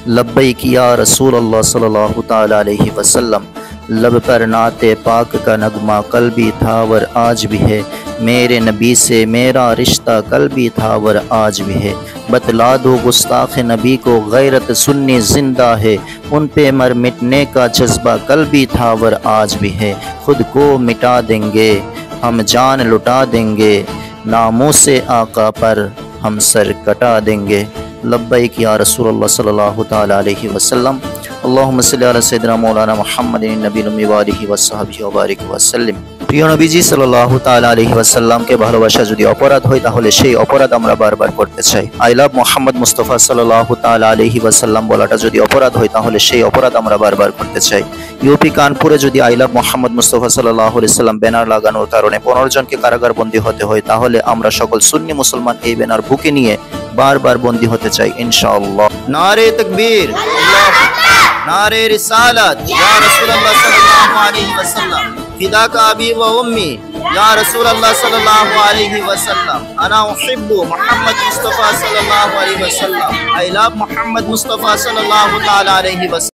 लब्बैक या रसूल अल्लाह सल्लल्लाहु ताला अलैहि वसल्लम। लब पर नाते पाक का नगमा कल भी था वर आज भी है, मेरे नबी से मेरा रिश्ता कल भी था वर आज भी है। बतला दो गुस्ताख नबी को गैरत सुन्नी जिंदा है, उन पे मर मिटने का जज्बा कल भी था वर आज भी है। खुद को मिटा देंगे हम जान लुटा देंगे, नामों से आका पर हम सर कटा देंगे। लब्बैक या रसूलल्लाह सल्लल्लाहु ताला अलैहि वसल्लम। अल्लाहुम्मा सल्लि अला सय्यिदिना मौलाना मुहम्मदिन नबील उम्मी व आलिहि व सहबिहि व बारिक वसल्लिम। প্রিয় নবীজি সাল্লাল্লাহু তাআলা আলাইহি ওয়াসাল্লামকে ভালোবাসা যদি অপরাধ হয় তাহলে সেই অপরাধ আমরা বারবার করতে চাই। আই লাভ মোহাম্মদ মুস্তাফা সাল্লাল্লাহু তাআলা আলাইহি ওয়াসাল্লাম বলাটা যদি অপরাধ হয় তাহলে সেই অপরাধ আমরা বারবার করতে চাই। ইউপি কানপুরে যদি আই লাভ মোহাম্মদ মুস্তাফা সাল্লাল্লাহু আলাইহি ওয়াসাল্লাম ব্যানার লাগানোর কারণে 15 জনকে কারাগার বন্দী হতে হয়, তাহলে আমরা সকল সুন্নি মুসলমান এই ব্যানার বুকে নিয়ে বারবার বন্দী হতে চাই ইনশাআল্লাহ। নারে তাকবীর, नारे रिसालत या रसूलल्लाह सल्लल्लाहु अलैहि वसल्लम, फिदा का अबी व उम्मी या रसूलल्लाह सल्लल्लाहु अलैहि वसल्लम, अना उहिब्बु मोहम्मद मुस्तफा सल्लल्लाहु अलैहि वसल्लम, आई लव मोहम्मद मुस्तफा सल्लल्लाहु ताला अलैहि वसल्लम।